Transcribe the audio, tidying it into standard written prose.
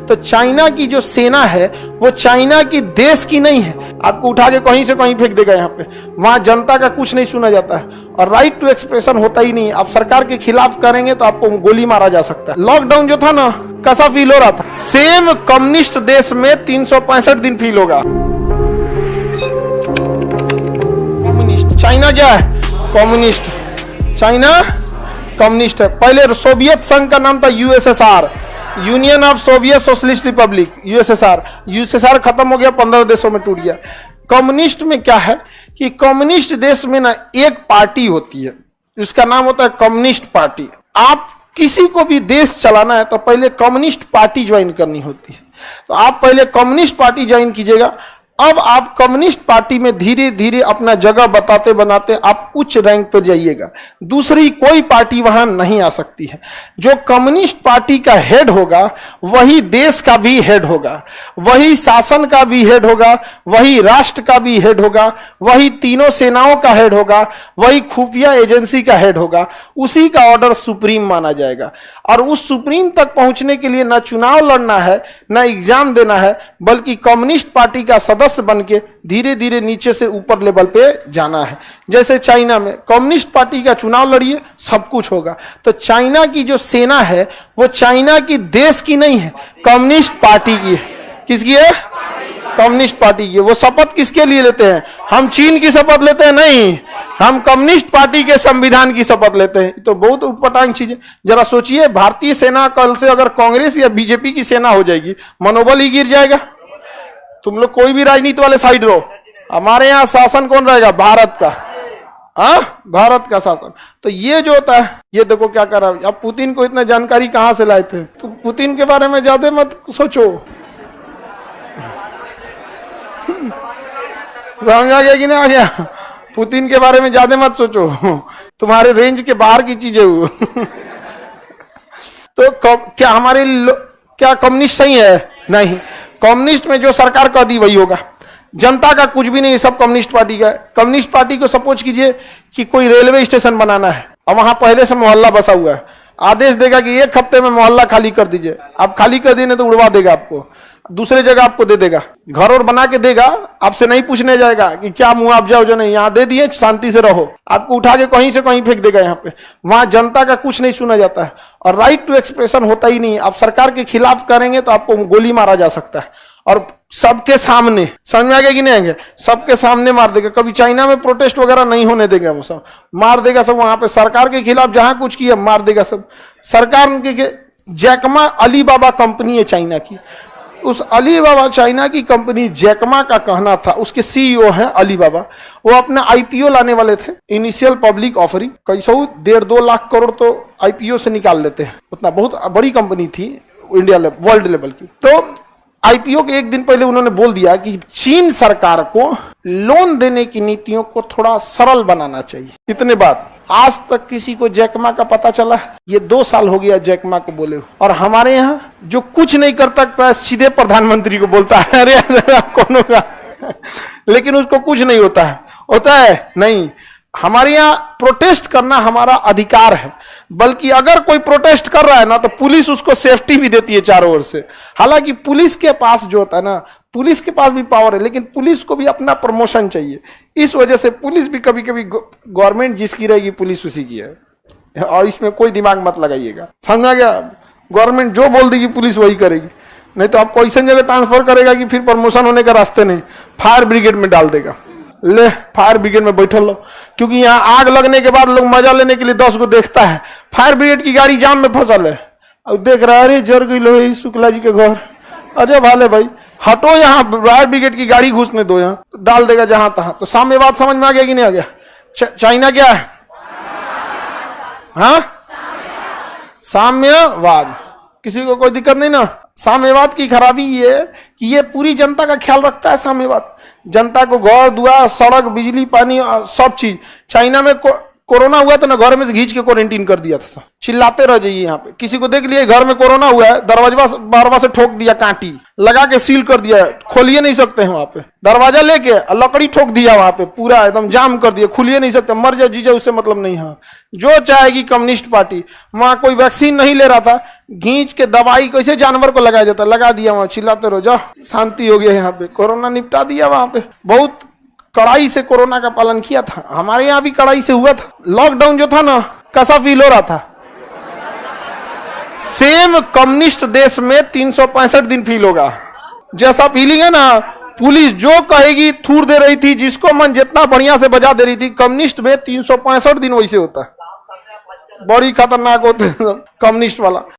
तो चाइना की जो सेना है वो चाइना की देश की नहीं है। आपको उठा के कहीं से कहीं फेंक देगा। यहाँ पे वहां जनता का कुछ नहीं सुना जाता है और राइट टू एक्सप्रेशन होता ही नहीं। आप सरकार के खिलाफ करेंगे तो आपको गोली मारा जा सकता है। लॉकडाउन जो था ना, कैसा फील हो रहा था? सेम कम्युनिस्ट देश में 365 दिन फील होगा। कम्युनिस्ट चाइना क्या है? कम्युनिस्ट। चाइना कम्युनिस्ट है। पहले सोवियत संघ का नाम था USSR, union of Soviet socialist Republic, USSR. USSR खत्म हो गया, 15 देशों में टूट गया। कम्युनिस्ट में क्या है कि कम्युनिस्ट देश में ना एक पार्टी होती है, उसका नाम होता है कम्युनिस्ट पार्टी। आप किसी को भी देश चलाना है तो पहले कम्युनिस्ट पार्टी ज्वाइन करनी होती है। तो आप पहले कम्युनिस्ट पार्टी ज्वाइन कीजिएगा। अब आप कम्युनिस्ट पार्टी में धीरे धीरे अपना जगह बताते बनाते आप उच्च रैंक पर जाइएगा। दूसरी कोई पार्टी वहां नहीं आ सकती है। जो कम्युनिस्ट पार्टी का हेड होगा वही देश का भी हेड होगा, वही शासन का भी हेड होगा, वही राष्ट्र का भी हेड होगा, वही तीनों सेनाओं का हेड होगा, वही खुफिया एजेंसी का हेड होगा। उसी का ऑर्डर सुप्रीम माना जाएगा। और उस सुप्रीम तक पहुंचने के लिए ना चुनाव लड़ना है, ना एग्जाम देना है, बल्कि कम्युनिस्ट पार्टी का सदस्य बन के धीरे धीरे नीचे से ऊपर लेवल पे जाना है। जैसे चाइना में कम्युनिस्ट पार्टी का चुनाव लड़िए, सब कुछ होगा। तो चाइना की जो सेना है वो चाइना की देश की नहीं है, कम्युनिस्ट पार्टी की है। किसकी है? कम्युनिस्ट पार्टी की। वो शपथ किसके लिए लेते हैं? हम चीन की शपथ लेते हैं? नहीं, हम कम्युनिस्ट पार्टी के संविधान की शपथ लेते हैं। तो बहुत उटपटांग चीज है। जरा सोचिए, भारतीय सेना कल से अगर कांग्रेस या बीजेपी की सेना हो जाएगी, मनोबल ही गिर जाएगा। तुम लोग कोई भी राजनीति वाले साइड रहो, हमारे यहाँ शासन कौन रहेगा? भारत का। भारत का शासन। तो ये जो होता है, ये देखो क्या कर रहा है। अब पुतिन को इतना जानकारी कहां से लाए थे? तो पुतिन के बारे में ज्यादा मत सोचो। समझ आ गया कि नहीं आ गया? पुतिन के बारे में ज्यादा मत सोचो, तुम्हारे रेंज के बाहर की चीजें वो। तो क्या हमारे क्या कम्युनिस्ट सही है? नहीं। कम्युनिस्ट में जो सरकार कह दी वही होगा। जनता का कुछ भी नहीं, सब कम्युनिस्ट पार्टी का है। कम्युनिस्ट पार्टी को सपोज कीजिए कि कोई रेलवे स्टेशन बनाना है और वहां पहले से मोहल्ला बसा हुआ है। आदेश देगा कि 1 हफ्ते में मोहल्ला खाली कर दीजिए। आप खाली कर दिए तो उड़वा देगा, आपको दूसरे जगह आपको दे देगा, घर और बना के देगा। आपसे नहीं पूछने जाएगा कि क्या मुआवजा जो नहीं, यहाँ दे दिए, शांति से रहो। आपको उठा के कहीं से कहीं फेंक देगा। यहाँ पे वहां जनता का कुछ नहीं सुना जाता है और राइट टू एक्सप्रेशन होता ही नहीं। आप सरकार के खिलाफ करेंगे तो आपको गोली मारा जा सकता है और सबके सामने। समझ में आ गया कि नहीं आएंगे? सबके सामने मार देगा। कभी चाइना में प्रोटेस्ट वगैरह नहीं होने देगा, वो सब मार देगा। सब वहां पे सरकार के खिलाफ जहां कुछ किया मार देगा सब। सरकार के जैकमा अलीबाबा कंपनी है चाइना की। उस अलीबाबा चाइना की कंपनी जैकमा का कहना था, उसके सीईओ हैं अलीबाबा, वो अपना आईपीओ लाने वाले थे। इनिशियल पब्लिक ऑफरिंग कैसे 1.5-2 लाख करोड़ तो आईपीओ से निकाल लेते हैं। उतना बहुत बड़ी कंपनी थी इंडिया लेवल, वर्ल्ड लेवल की। तो आईपीओ के एक दिन पहले उन्होंने बोल दिया कि चीन सरकार को लोन देने की नीतियों को थोड़ा सरल बनाना चाहिए। इतने बात आज तक किसी को जैकमा का पता चला है? ये 2 साल हो गया जैकमा को बोले। और हमारे यहाँ जो कुछ नहीं कर सकता सीधे प्रधानमंत्री को बोलता है, अरे कौन होगा? लेकिन उसको कुछ नहीं होता है। होता है नहीं। हमारे यहाँ प्रोटेस्ट करना हमारा अधिकार है, बल्कि अगर कोई प्रोटेस्ट कर रहा है ना तो पुलिस उसको सेफ्टी भी देती है चारों ओर से। हालांकि पुलिस के पास जो होता है ना, पुलिस के पास भी पावर है, लेकिन पुलिस को भी अपना प्रमोशन चाहिए। इस वजह से पुलिस भी कभी कभी गवर्नमेंट जिसकी रहेगी पुलिस उसी की है, और इसमें कोई दिमाग मत लगाइएगा। समझ आ गया? गवर्नमेंट जो बोल देगी पुलिस वही करेगी। नहीं तो आपको ऐसा जगह ट्रांसफर करेगा कि फिर प्रमोशन होने का रास्ते नहीं, फायर ब्रिगेड में डाल देगा। ले फायर ब्रिगेड में बैठल लो, क्योंकि यहाँ आग लगने के बाद लोग मजा लेने के लिए 10 को देखता है। फायर ब्रिगेड की गाड़ी जाम में फंसल है और देख रहा है, अरे जर गई लो शुक्ला जी के घर। अजय भाले भाई हटो, यहाँ फायर ब्रिगेड की गाड़ी घुसने दो, यहाँ तो डाल देगा जहां तहां। तो साम्यवाद समझ में आ गया कि नहीं आ गया? चाइना क्या है? हाँ, साम्यवाद। किसी को कोई दिक्कत नहीं ना? साम्यवाद की खराबी ये है कि ये पूरी जनता का ख्याल रखता है। साम्यवाद जनता को घर दुआर, सड़क, बिजली, पानी, सब चीज। चाइना में कोरोना हुआ तो ना घर में से घींच के क्वारंटीन कर दिया था। चिल्लाते रह जाइए यहाँ पे, किसी को देख लिए घर में कोरोना हुआ है, दरवाजा बारवा से ठोक दिया, कांटी लगा के सील कर दिया, खोलिए नहीं सकते हैं वहां पे, दरवाजा लेके लकड़ी ठोक दिया वहां पे, पूरा एकदम जाम कर दिया, खुलिए नहीं सकते, मर जाओ जीजा उससे मतलब नहीं है। जो चाहेगी कम्युनिस्ट पार्टी, वहां कोई वैक्सीन नहीं ले रहा था, घींच के दवाई कैसे जानवर को लगाया जाता, लगा दिया वहां, चिल्लाते रहो, जाओ शांति हो गया यहाँ पे, कोरोना निपटा दिया वहां पे। बहुत कड़ाई से कोरोना का पालन किया था, हमारे यहाँ भी कड़ाई से हुआ था। लॉकडाउन जो था ना, कैसा फील हो रहा था, सेम कम्युनिस्ट देश में 365 दिन फील होगा, जैसा फीलिंग है ना। पुलिस जो कहेगी थूर दे रही थी, जिसको मन जितना बढ़िया से बजा दे रही थी। कम्युनिस्ट में 365 दिन वैसे होता है, बड़ी खतरनाक होते हैं कम्युनिस्ट वाला।